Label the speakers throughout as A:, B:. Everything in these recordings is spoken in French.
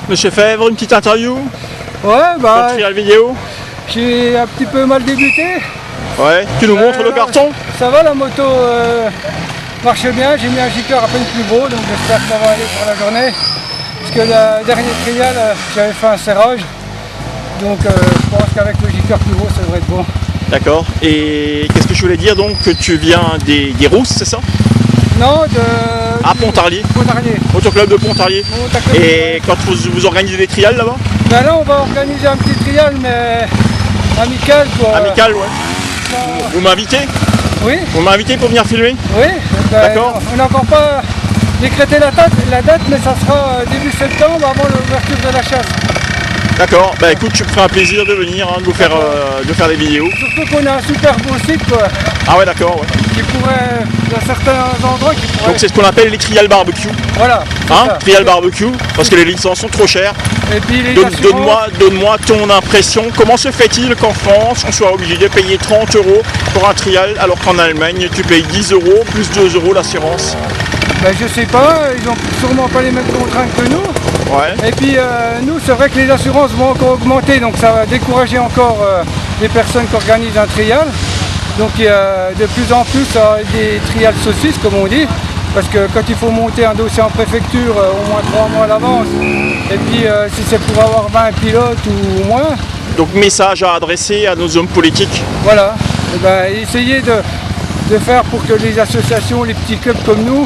A: Monsieur Fèvre, une petite interview
B: Ouais, bah,
A: pour la vidéo.
B: j'ai un petit peu mal débuté.
A: Ouais, tu nous montres le carton?
B: Ça va, la moto marche bien. J'ai mis un gicleur à peine plus gros, donc j'espère que ça va aller pour la journée. Parce que la dernière trial, j'avais fait un serrage. Donc je pense qu'avec le gicleur plus gros, ça devrait être bon.
A: D'accord. Et qu'est-ce que je voulais dire donc? Que tu viens des Rousses, c'est ça?
B: Non,
A: à Pontarlier.
B: Pontarlier.
A: Autoclub de Pontarlier. Et quand vous organisez des trials là-bas?
B: Ben là, on va organiser un petit trial, mais amical quoi.
A: Amical, ouais. Vous m'invitez?
B: Oui.
A: Vous m'invitez pour venir filmer?
B: Oui. Ben,
A: d'accord.
B: On n'a encore pas décrété la date, mais ça sera début septembre avant l'ouverture de la chasse.
A: D'accord, bah écoute, tu me feras un plaisir de venir, hein, de faire des vidéos.
B: Surtout qu'on a un super beau site quoi.
A: Ah ouais, d'accord, ouais.
B: Qui pourrait, dans certains endroits qui pourraient...
A: Donc c'est ce qu'on appelle les trial barbecue.
B: Voilà.
A: Hein, trial barbecue, parce que les licences sont trop chères.
B: Et puis les
A: Donne-moi ton impression. Comment se fait-il qu'en France, on soit obligé de payer 30 € pour un trial, alors qu'en Allemagne, tu payes 10 € plus 2 € l'assurance?
B: Ben, je sais pas, ils ont sûrement pas les mêmes contraintes que nous.
A: Ouais.
B: Et puis nous, c'est vrai que les assurances vont encore augmenter, donc ça va décourager encore les personnes qui organisent un trial. Donc il y a de plus en plus des trials saucisses, comme on dit, parce que quand il faut monter un dossier en préfecture au moins 3 mois à l'avance, et puis si c'est pour avoir 20 pilotes ou moins.
A: Donc message à adresser à nos hommes politiques.
B: Voilà, et ben, essayez de faire pour que les associations, les petits clubs comme nous,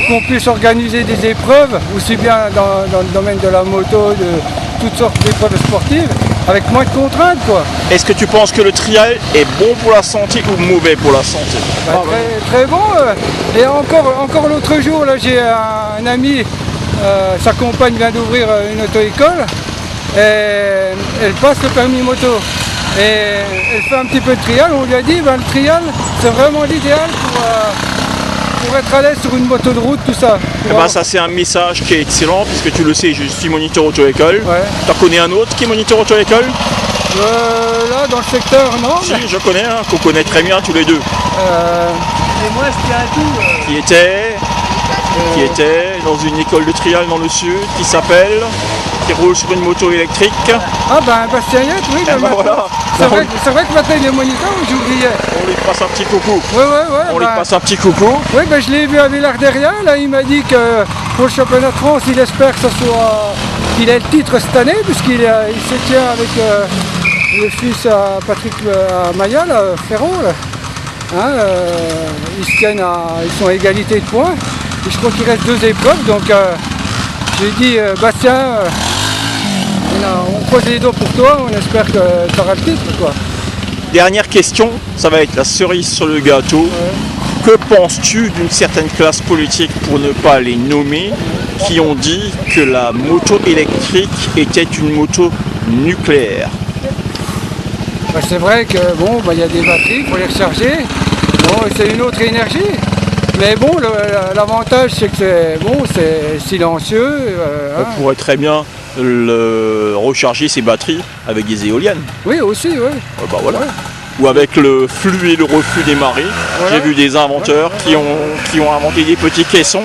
B: qu'on puisse organiser des épreuves, aussi bien dans le domaine de la moto, de toutes sortes d'épreuves sportives, avec moins de contraintes quoi.
A: Est-ce que tu penses que le trial est bon pour la santé ou mauvais pour la santé?
B: Bah, très bon. Et encore l'autre jour, là j'ai un ami, sa compagne vient d'ouvrir une auto-école, et elle passe le permis moto. Et elle fait un petit peu de trial, on lui a dit, ben, le trial c'est vraiment l'idéal pour être à l'aise sur une moto de route, tout ça.
A: Ben, ça c'est un message qui est excellent, puisque tu le sais, je suis moniteur auto-école.
B: Ouais.
A: Tu en connais un autre qui est moniteur auto-école?
B: Là, dans le secteur, non.
A: Si, je connais un, qu'on connaît très bien tous les deux.
B: Et moi, je tiens à tout.
A: Qui était dans une école de trial dans le sud, qui roule sur une moto électrique.
B: Ah ben Bastien Yette, oui.
A: Ben voilà.
B: C'est vrai que maintenant il est moniteur, j'oubliais.
A: On lui passe un petit coucou.
B: Ouais.
A: On lui passe un petit coucou.
B: Oui, ben je l'ai vu à Villard-Derrière, là il m'a dit que pour le championnat de France, il espère que qu'il ait le titre cette année, puisqu'il se tient avec le fils à Patrick Maya, là, Ferron. Là. Hein, ils sont à égalité de points. Et je crois qu'il reste 2 épreuves, donc j'ai dit Bastien, on pose les doigts pour toi, on espère que tu auras le titre quoi.
A: Dernière question, ça va être la cerise sur le gâteau. Ouais. Que penses-tu d'une certaine classe politique, pour ne pas les nommer, qui ont dit que la moto électrique était une moto nucléaire?
B: Ben, c'est vrai que bon, il y a des batteries pour les recharger, bon, c'est une autre énergie. Mais bon, l'avantage c'est que c'est silencieux.
A: On pourrait très bien recharger ses batteries avec des éoliennes.
B: Oui, aussi, oui.
A: Bah voilà. Ouais. Ou avec le flux et le reflux des marées. Voilà. J'ai vu des inventeurs qui ont inventé des petits caissons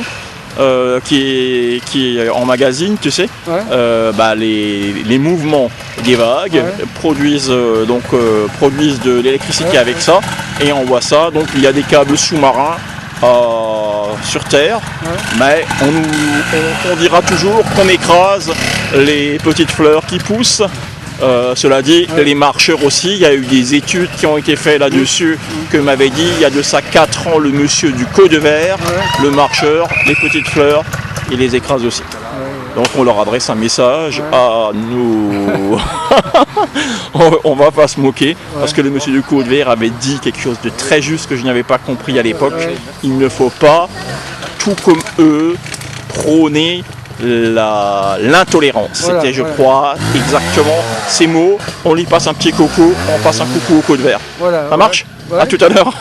A: qui en magazine, tu sais. Ouais. Les mouvements des vagues produisent de l'électricité avec ça et envoient ça. Donc il y a des câbles sous-marins sur Terre, mais on dira toujours qu'on écrase les petites fleurs qui poussent. Cela dit, les marcheurs aussi, il y a eu des études qui ont été faites là-dessus, que m'avait dit il y a de ça 4 ans le monsieur du Cau de Verre, le marcheur, les petites fleurs, il les écrase aussi. Donc on leur adresse un message à nous. On va pas se moquer, parce que le monsieur du Cau de Verre avait dit quelque chose de très juste que je n'avais pas compris à l'époque. Il ne faut pas, tout comme eux, prôner l'intolérance. C'était, je crois, exactement ces mots. On lui passe un petit coucou, on passe un coucou au Cau de Verre. Ça marche ? À tout à l'heure.